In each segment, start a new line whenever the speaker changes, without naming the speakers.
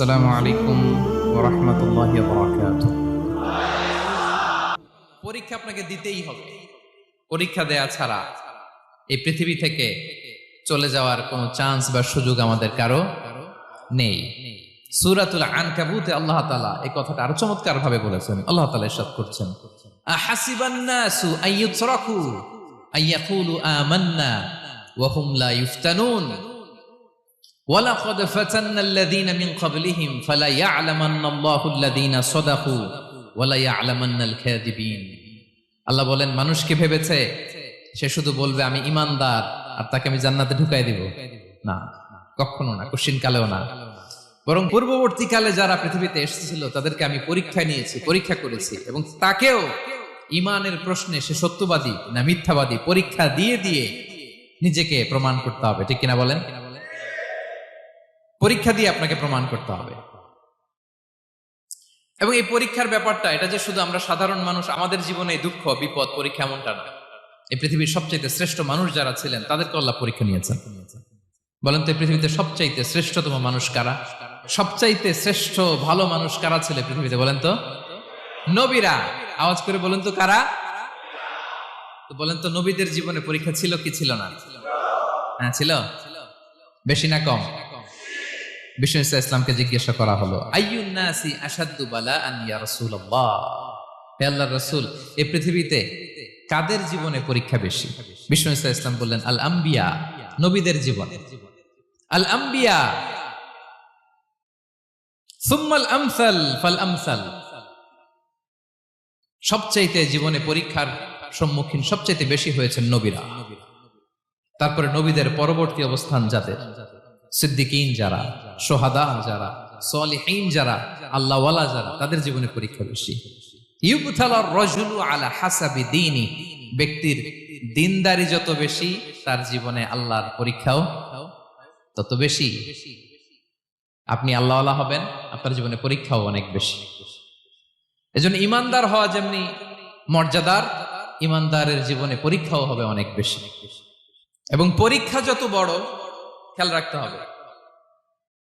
আসসালামু আলাইকুম ওয়া রাহমাতুল্লাহি ওয়া বারাকাতুহু। পরীক্ষা আপনাকে দিতেই হবে। পরীক্ষা দেয়া ছাড়া এই পৃথিবী থেকে চলে যাওয়ার কোনো চান্স বা সুযোগ আমাদের কারো নেই। সূরাতুল আনকাবুতে আল্লাহ তাআলা এই কথাটা আরো চমৎকার ভাবে বলেছেন। আল্লাহ তাআলা ইরশাদ করছেন, আহাসিবান নাসু আইয়ুতরাকু আইয়াকুলু আমান্না ওয়া হুম লা ইফতানুন ওয়ালাকাদ ফাতান্নাল্লাযীনা মিন ক্বাবলিহিম ফালা ইয়া'লামান্নাল্লাহু আল্লাযীনা সাদাকু ওয়া লা ইয়া'লামান্নাল কাযিবিন। আল্লাহ বলেন, মানুষ কি ভেবেছে সে শুধু বলবে আমি ঈমানদার আর তাকে আমি জান্নাতে ঢুকাই দিব? না, কখনো না, কোশ্চিন কালেও না। বরং পূর্ববর্তীকালে যারা পৃথিবীতে এসেছিল তাদেরকে আমি পরীক্ষা নিয়েছি, পরীক্ষা করেছি, এবং তাকেও ঈমানের প্রশ্নে সে সত্যবাদী না মিথ্যাবাদী পরীক্ষা দিয়ে দিয়ে নিজেকে প্রমাণ করতে হবে। ঠিক কিনা বলেন? পরীক্ষা দিয়ে আপনাকে প্রমাণ করতে হবে। এবং এই পরীক্ষার ব্যাপারটা, এটা যে শুধু আমরা সাধারণ মানুষ আমাদের জীবনে দুঃখ বিপদ পরীক্ষা এমনটা না। এই পৃথিবীর সবচাইতে শ্রেষ্ঠ মানুষ যারা ছিলেন তাদেরকে আল্লাহ পরীক্ষা নিয়েছেন। বলেন তো, এই পৃথিবীতে সবচাইতে শ্রেষ্ঠতম মানুষ কারা? সবচাইতে শ্রেষ্ঠ ভালো মানুষ কারা ছিল পৃথিবীতে? বলেন তো, নবীরা। আওয়াজ করে বলেন তো কারা? তো বলেন তো, নবীদের জীবনে পরীক্ষা ছিল কি ছিল না? হ্যাঁ ছিল। বেশি না কম? বিষ্ণু ইসলামকে জিজ্ঞাসা করা হলো, আইয়ুন নাসি আশাদ্দু বালাআন ইয়া রাসূলুল্লাহ, হে আল্লাহর রাসূল, এই পৃথিবীতে কাদের জীবনে পরীক্ষা বেশি? বিষ্ণু ইসলাম বললেন, আল আম্বিয়া, নবীদের জীবনে। আল আম্বিয়া সুম্মাল আমসাল ফাল আমসাল, সবচাইতে জীবনে পরীক্ষার সম্মুখীন সবচাইতে বেশি হয়েছেন নবীরা। তারপরে নবীদের পরবর্তী অবস্থান যাদের, সিদ্দিকিন যারা, সোহাদা যারা, সলিহিন যারা, আল্লাহওয়ালা যারা, তাদের জীবনে পরীক্ষা বেশি। ইউবতালার রাজুলু আলা হাসাবি দীনি, ব্যক্তির দিনদারি যত বেশি তার জীবনে আল্লাহর পরীক্ষাও তত বেশি। আপনি আল্লাহওয়ালা হবেন, আপনার জীবনে পরীক্ষাও অনেক বেশি। এজন্য ইমানদার হওয়া যেমনি মর্যাদার, ইমানদারের জীবনে পরীক্ষাও হবে অনেক বেশি। এবং পরীক্ষা যত বড়, খেয়াল রাখতে হবে,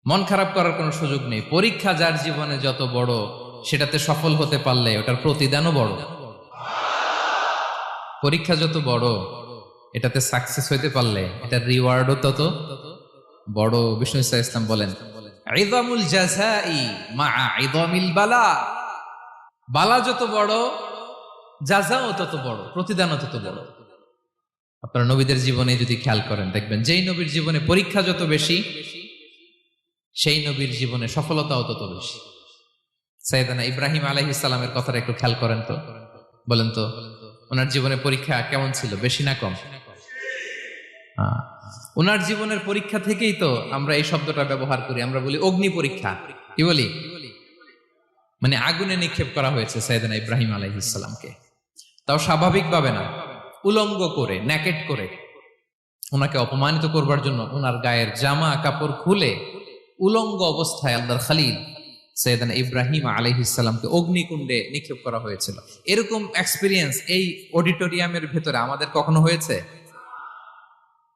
মন খারাপ করার কোনো সুযোগ নেই। পরীক্ষা যার জীবনে যত বড়, সেটাতে সফল হতে পারলে ওটার প্রতিদানও বড়। পরীক্ষা যত বড়, এটাতে সাকসেস হইতে পারলে এটার রিওয়ার্ডও তত বড়। বিষ্ণু ইসলাম বলেন, ইযামুল জাযাই মাআ ইযামিল বালা, বালা যত বড় জাযাও তত বড়, প্রতিদানও তত বড়। আপনারা নবীদের জীবনে যদি খেয়াল করেন, দেখবেন যেই নবীর জীবনে পরীক্ষা যত বেশি, সেই নবীর জীবনে সফলতাও তত বেশি। সাইয়েদনা ইব্রাহিম আলাইহিস সালামের কথাটা একটু খেয়াল করেন তো, বলেন তো ওনার জীবনে পরীক্ষা কেমন ছিল? বেশি না কম? ওনার জীবনের পরীক্ষা থেকেই তো আমরা এই শব্দটা ব্যবহার করি। আমরা বলি অগ্নি পরীক্ষা। কি বলি? মানে আগুনে নিক্ষেপ করা হয়েছে সাইয়েদনা ইব্রাহিম আলাইহিস সালামকে। তাও স্বাভাবিকভাবে না, উলঙ্গ করে, নেকেট করে ওনাকে অপমানিত করবার জন্য ওনার গায়ের জামা কাপড় খুলে উলঙ্গ অবস্থায় আল্লাহর খলিল সাইয়েদনা ইব্রাহিম আলাইহিস সালামকে অগ্নিকুণ্ডে নিক্ষেপ করা হয়েছিল। এরকম এক্সপেরিয়েন্স এই অডিটোরিয়ামের ভেতরে আমাদের কখনো হয়েছে?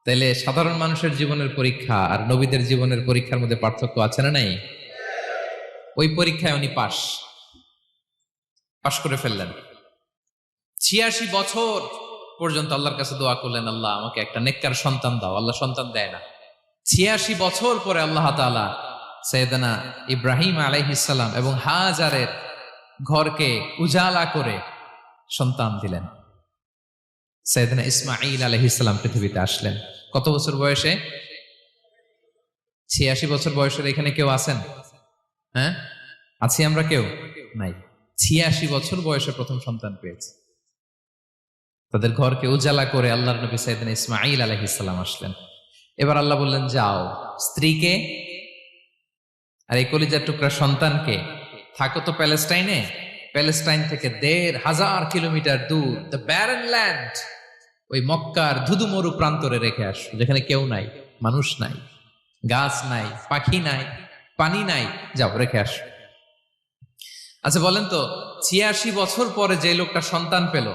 তাইলে সাধারণ মানুষের জীবনের পরীক্ষা আর নবীদের জীবনের পরীক্ষার মধ্যে পার্থক্য আছে না নাই? ওই পরীক্ষায় উনি পাশ করে ফেললেন। ৮৬ বছর পর্যন্ত আল্লাহর কাছে দোয়া করলেন, আল্লাহ আমাকে একটা নেককার সন্তান দাও। আল্লাহ সন্তান দেয় না। ৮৬ বছর পরে আল্লাহ তাআলা সাইয়েদনা ইব্রাহিম আলাইহিস সালাম এবং হাজারের ঘরকে উজালা করে সন্তান দিলেন। সাইয়েদনা ইসমাঈল আলাইহিস সালাম পৃথিবীতে আসলেন কত বছর বয়সে? ৮৬ বছর বয়সের এখানে কেউ আছেন? হ্যাঁ, আছি আমরা? কেউ নাই। ৮৬ বছর বয়সে প্রথম সন্তান পেয়েছে। তাদের ঘরকে উজালা করে আল্লাহর নবী সাইয়েদনা ইসমাঈল আলাইহিস সালাম আসলেন। এবার আল্লাহ বললেন, যাও স্ত্রীকে আর এই কলিজার টুকরা সন্তানকে, থাকো তো প্যালেস্টাইনে, প্যালেস্টাইন থেকে ১৫০০ কিলোমিটার দূর, দ্য ব্যারেন ল্যান্ড, ওই মক্কার ধুধুমরু প্রান্তরে রেখে আসো, যেখানে কেউ নাই, মানুষ নাই, গাছ নাই, পাখি নাই, পানি নাই, যাও রেখে আসো। আচ্ছা বলেন তো, ৮৬ বছর পরে যে লোকটা সন্তান পেল,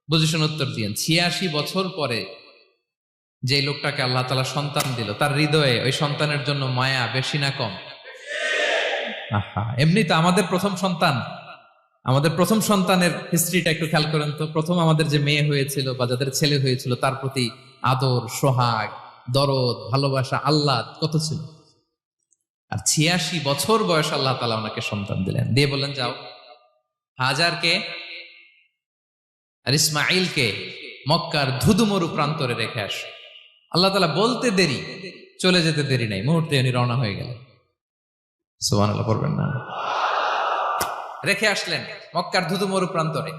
বুঝে শুনে উত্তর দিয়েন, ৮৬ বছর পরে যে লোকটাকে আল্লাহ তাআলা সন্তান দিল, তার হৃদয়ে ওই সন্তানের জন্য মায়া বেশি না কম? আহা, এমনি তো আমাদের প্রথম সন্তানের হিস্ট্রিটা একটু খেয়াল করেন তো। প্রথম আমাদের যে মেয়ে হয়েছিল বা যাদের ছেলে হয়েছিল, তার প্রতি আদর, সোহাগ, দরদ, ভালোবাসা, আল্লাহ কত ছিল। আর ৮৬ বছর বয়স আল্লাহ তাআলা ওনাকে সন্তান দিলেন, দিয়ে বললেন যাও হাজারকে আর ইসমাইলকে মক্কার ধুধুমরু প্রান্তরে রেখে আস। আল্লাহ তাআলা বলতে দেরি, চলে যেতে দেরি নাই, মুহূর্তে উনি রওনা হয়ে গেলেন। সুবহানাল্লাহ পড়বেন না? রেখে আসলেন মক্কার ধুধুমরু প্রান্তরে।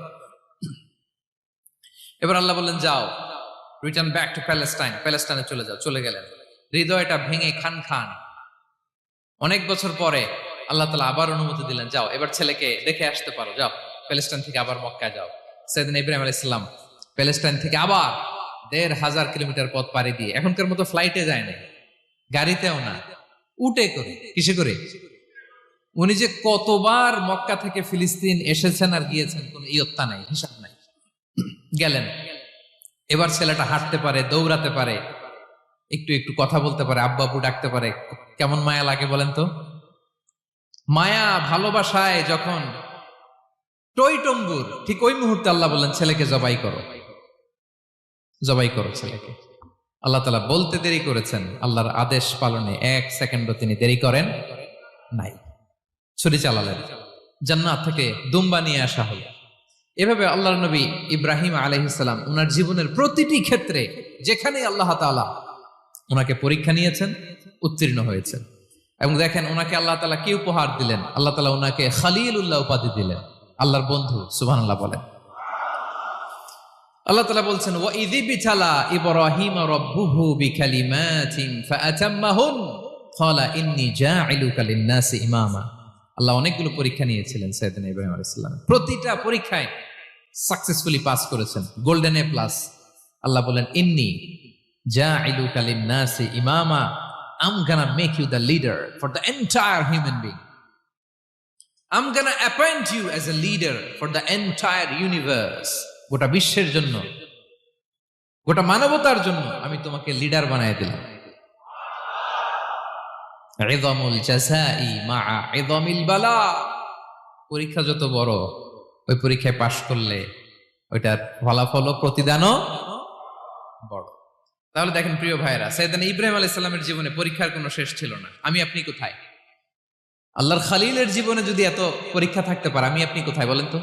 এবার আল্লাহ বললেন যাও, রিটার্ন ব্যাক টু প্যালেস্টাইন, প্যালেস্টাইনে চলে যাও। চলে গেলেন, হৃদয়টা ভেঙে খান খান। অনেক বছর পরে আল্লাহ তাআলা আবার অনুমতি দিলেন, যাও এবার ছেলেকে দেখে আসতে পারো, যাও প্যালেস্টাইন থেকে আবার মক্কায় যাও। সাইয়েদনা ইব্রাহিম আলাইহিস সালাম প্যালেস্টাইন থেকে আবার ১,৫০০ কিলোমিটার পথ পাড়ি দিয়ে, এখনকার মতো ফ্লাইটে যায় না, গাড়িতেও না, উটে করে। কিসে করে? উনি যে কতবার মক্কা থেকে ফিলিস্তিন এসেছেন আর গিয়েছেন, কোন ইয়ত্তা নাই, হিসাব নাই। গেলেন, এবার ছেলেটা হাঁটতে পারে, দৌড়াতে পারে, একটু একটু কথা বলতে পারে, আব্বু আব্বু ডাকতে পারে। কেমন মায়া লাগে বলেন তো? মায়া ভালোবাসায় যখন টইটম্বুর, ঠিক ওই মুহূর্তে আল্লাহ বললেন ছেলেকে জবাই করো, জবাই করো ছেলেকে। আল্লাহ তাআলা বলতে দেরি করেছেন, আল্লাহর আদেশ পালনে ১ সেকেন্ডও তিনি দেরি করেন নাই। ছুরি চালালেন, জান্নাত থেকে দুম্বা নিয়ে আসা হলো। এভাবে আল্লাহর নবী ইব্রাহিম আলাইহিস সালাম ওনার জীবনের প্রতিটি ক্ষেত্রে যেখানে আল্লাহ তাআলা ওনাকে পরীক্ষা নিয়েছেন, উত্তীর্ণ হয়েছেন। এবং দেখেন ওনাকে আল্লাহ তাআলা কি উপহার দিলেন। আল্লাহ তাআলা ওনাকে খলিলুল্লাহ উপাধি দিলেন, আল্লাহর বন্ধু। সুবহানাল্লাহ বলেন। আল্লাহ তাআলা বলছেন ওয়া ইযিবতালা ইব্রাহিম রাব্বুহু বিকালিমাতিন ফাআতাম্মাহুন ক্বালা ইন্নী জাঈলুকা লিন-নাসি ইমামা। আল্লাহ অনেকগুলো পরীক্ষা নিয়েছিলেন সাইয়েদনা ইব্রাহিম আলাইহিস সালাম, প্রতিটা পরীক্ষায় সাকসেসফুলি পাস করেছেন, গোল্ডেন এ প্লাস। আল্লাহ বলেন ইন্নী জাঈলুকা লিন-নাসি ইমামা, I'm gonna make you the leader for the entire human being. I'm gonna appoint you as a leader for the entire universe. গোটা বিশ্বের জন্য, গোটা মানবতার জন্য আমি তোমাকে লিডার বানায় দিলাম। ইযামুল জাযাই মা'a ইযামিল বালা। পরীক্ষা যত বড়, ওই পরীক্ষায় পাশ করলে ওইটার ফলাফল ও প্রতিদানও বড়। তাহলে দেখেন প্রিয় ভাইরা, সাইয়েদনা ইব্রাহিম আলাইহিস সালামের জীবনে পরীক্ষার কোনো শেষ ছিল না। আমি আপনি কোথায়? আল্লাহর খলিলের জীবনে যদি এত পরীক্ষা থাকতে পারে, আমি আপনি কোথায় বলেন তো?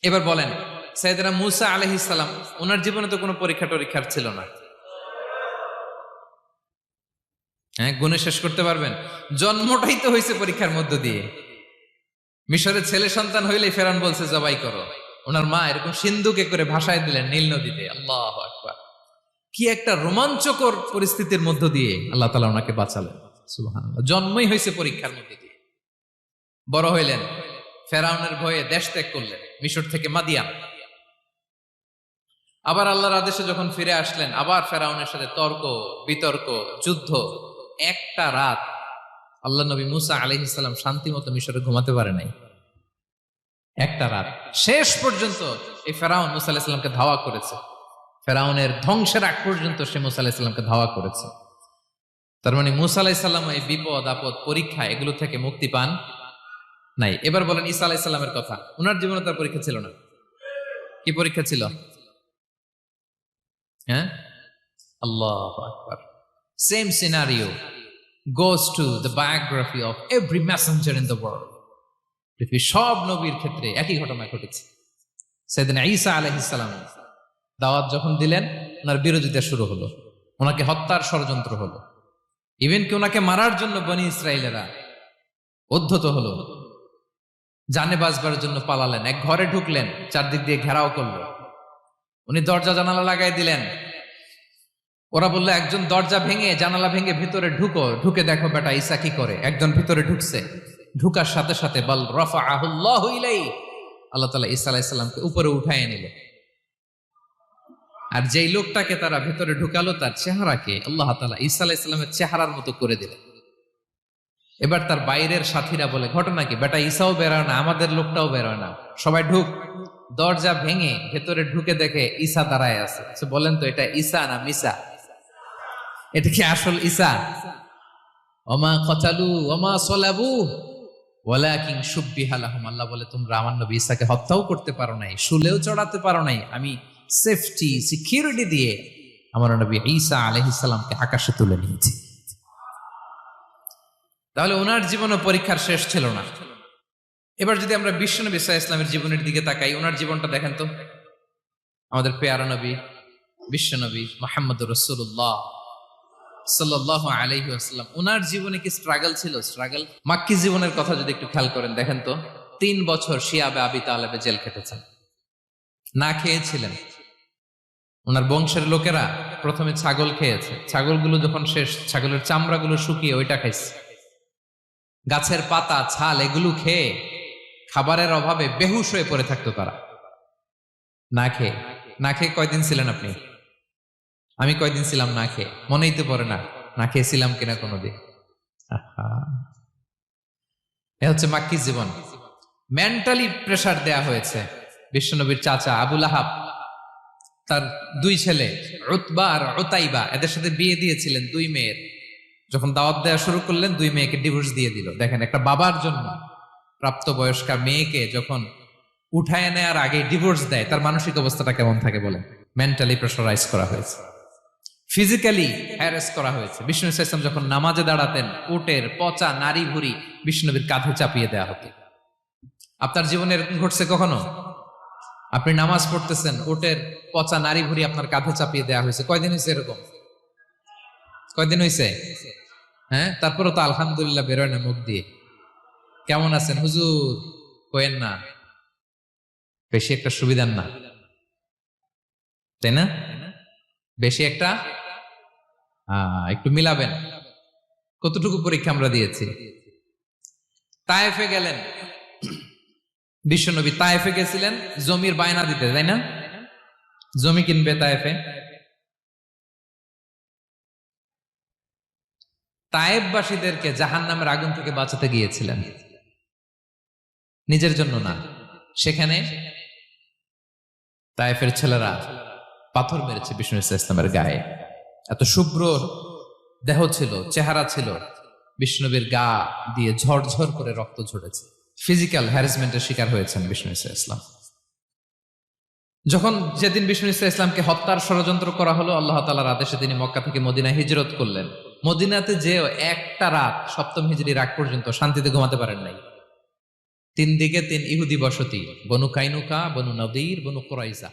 এবার বলেন সাইয়েদনা মূসা আলাইহিস সালাম, ওনার জীবনে তো কোনো পরীক্ষার ছিল না। হ্যাঁ, গুণে শেষ করতে পারবেন? জন্মটাই তো হয়েছে পরীক্ষার মধ্য দিয়ে। মিশরের ছেলে সন্তান হইলে ফেরাউন বলছে জবাই করো, ওনার মা এরকম সিন্ধুকে করে ভাসায় দিলেন নীল নদীতে। আল্লাহু আকবার! কি একটা রোমাঞ্চকর পরিস্থিতির মধ্য দিয়ে আল্লাহ তাআলা ওনাকে বাঁচালেন। সুবহানাল্লাহ। জন্মই হয়েছে পরীক্ষার মধ্যে দিয়ে। বড় হইলেন, ফেরাউনের ভয়ে দেশ ত্যাগ করলেন, মিশর থেকে মাদিয়ান। আবার আল্লাহর আদেশে যখন ফিরে আসলেন, আবার ফেরাউনের সাথে তর্ক বিতর্ক, যুদ্ধ। একটা রাত আল্লাহ নবী মূসা আলাইহিস সালাম শান্তি মতো মিশরে ঘুমাতে পারে নাই। একটা রাত। শেষ পর্যন্ত এই ফেরাউন মূসা আলাইহিস সালামকে ধাওয়া করেছে। ফেরাউনের ধ্বংসের আগ পর্যন্ত সে মূসা আলাইহিস সালামকে ধাওয়া করেছে। তার মানে মূসা আলাইহিস সালাম এই বিপদ আপদ পরীক্ষা এগুলো থেকে মুক্তি পান নাই। এবার বলেন ঈসা আলাইহিস সালামের কথা। ওনার জীবনে তার পরীক্ষা ছিল না। কি পরীক্ষা ছিল? হ্যাঁ, আল্লাহু আকবার। Same scenario goes to the biography of every messenger in the world. পৃথিবীর সব নবীর ক্ষেত্রে একই ঘটনা ঘটেছে। সাইয়েদনা ঈসা আলাইহিস সালাম দাওয়াত যখন দিলেন, ওনার বিরোধিতা শুরু হলো, ওনাকে হত্যার ষড়যন্ত্র হলো। ইভেন কি ওনাকে মারার জন্য বনি ইসরাইলেরা উদ্ধত হলো, জানে বাঁচবার জন্য পালালেন। এক ঘরে ঢুকলেন, চারদিক দিয়ে ঘেরাও করলো। উনি দরজা জানালা লাগাই দিলেন। ওরা বললো একজন দরজা ভেঙে জানালা ভেঙে ভিতরে ঢুকো, ঢুকে দেখো বেটা ঈসা কি করে। একজন ভিতরে ঢুকছে, ঢুকার সাথে সাথে বাল রাফাআহুল্লাহু ইলাইহি, আল্লাহ তাআলা ঈসা আলাইহিস সালামকে উপরে উঠায় নিল। আর যেই লোকটাকে তারা ভিতরে ঢুকালো, তার চেহারাকে আল্লাহ তাআলা ঈসা আলাইহিস সালামের চেহারার মতো করে দিলেন। এবার তার বাইরের সাথীরা বলে ঘটনা কি, বেটা ঈসাও বেরোয় না, আমাদের লোকটাও বেরোয় না, সবাই ঢুক। দরজা ভেঙে ভেতরে ঢুকে দেখে ঈসা দাঁড়ায় আছে। বলেন তো এটা ঈসা না মিসা? এটা কি আসল ঈসা? ওমা কতালু ওমা সলাবু, ওয়ালাকিন শুব্বিহা লাহুম, আল্লাহ বলে তোমরা আমার নবী ঈসাকে হত্যাও করতে পারো নাই, শুলেও চড়াতে পারো নাই, আমি সেফটি সিকিউরিটি দিয়ে আমার নবী ঈসা আলাইহিস সালামকে আকাশে তুলে নিয়েছি। তাহলে ওনার জীবনও পরীক্ষার শেষ ছিল না। এবার যদি আমরা বিশ্বনবী সাল্লাল্লাহু আলাইহি ওয়াসাল্লামের জীবনের দিকে তাকাই, ওনার জীবনটা দেখেন তো, আমাদের পেয়ারা নবী বিশ্বনবী মুহাম্মদুর রাসূলুল্লাহ সাল্লাল্লাহু আলাইহি ওয়াসাল্লাম, ওনার জীবনে কি স্ট্রাগল ছিল? স্ট্রাগল। মাক্কি জীবনের কথা যদি একটু খেয়াল করেন, দেখেন তো 3 বছর শিয়াবে আবি তালেবে জেল কেটেছেন, না খেয়েছিলেন। ওনার বংশের লোকেরা প্রথমে ছাগল খেয়েছে, ছাগলগুলো যখন শেষ, ছাগলের চামড়াগুলো শুকিয়ে ওইটা খাইছে। গাছের পাতা ছাল এগুলো খেয়ে খাবারের অভাবে বেহুশ হয়ে পড়ে থাকতো তারা, না খেয়ে। না খেয়ে কয়দিন ছিলেন আপনি? আমি কয়দিন ছিলাম না খেয়ে? মনেই তো পড়ে না, না খেয়েছিলাম কিনা কোনোদিন। এ হচ্ছে মাক্কি জীবন। মেন্টালি প্রেসার দেয়া হয়েছে। বিশ্বনবীর চাচা আবুল আহাব, তার 2 ছেলে উতবা আর উতাইবা, এদের সাথে বিয়ে দিয়েছিলেন 2 মেয়ের। যখন দাওয়াত দেওয়া শুরু করলেন, 2 মেয়েকে ডিভোর্স দিয়ে দিল। দেখেন, একটা বাবার জন্য প্রাপ্তবয়স্কা মেয়েকে যখন উঠায় নেয়ার আগে ডিভোর্স দেয়, তার মানসিক অবস্থাটা কেমন থাকে বলেন? মেন্টালি প্রেসারাইজ করা হয়েছে, ফিজিক্যালি হ্যারাস করা হয়েছে। বিষ্ণু ইসলাম যখন নামাজে দাঁড়াতেন, উটের পচা নারী ভুড়ি বিষ্ণুনবীর কাঁধে চাপিয়ে দেওয়া হতো। আপনার জীবনে এরকম ঘটছে কখনো? আপনি নামাজ পড়তেছেন, উটের পচা নারী ভুড়ি আপনার কাঁধে চাপিয়ে দেওয়া হয়েছে? কয়দিন হয়েছে এরকম? কয়দিন হয়েছে? হ্যাঁ, তারপরে তো আলহামদুলিল্লাহ বেরোয় না মুখ দিয়ে। কেমন আছেন হুজুর কোয়েন না, বেশি একটা সুবিধার না, তাই না? বেশি একটা একটু মিলাবেন। কতটুকু পরীক্ষা আমরা দিয়েছি। তায়েফে গেলেন বিশ্বনবী, তায়েফে গেছিলেন জমির বায়না দিতে, তাই না? জমি কিনবে তায়েফে। তায়েফবাসীদেরকে জাহান্নামের আগুন থেকে বাঁচাতে গিয়েছিলেন, নিজের জন্য না। সেখানে তায়েফের ছেলেরা পাথর মেরেছে বিষ্ণু ইসলামের গায়ে। এত শুভ্র দেহ ছিল, চেহারা ছিল, বিষ্ণুবীর গা দিয়ে ঝরঝর করে রক্ত ঝরেছে। ফিজিক্যাল হ্যারাসমেন্টের শিকার হয়েছেন বিষ্ণু ইসলাম। যখন যেদিন বিষ্ণু ইসলামকে হত্যার ষড়যন্ত্র করা হলো, আল্লাহ তাআলার আদেশে তিনি মক্কা থেকে মদিনায় হিজরত করলেন। মদিনাতে যে একটা রাত, 7ম হিজরির আগ পর্যন্ত শান্তিতে ঘুমাতে পারেন নাই। 3 দিকে 3 ইহুদি বসতি, বনু কাইনুকা, বনু নদীর, বনু কুরাইজা।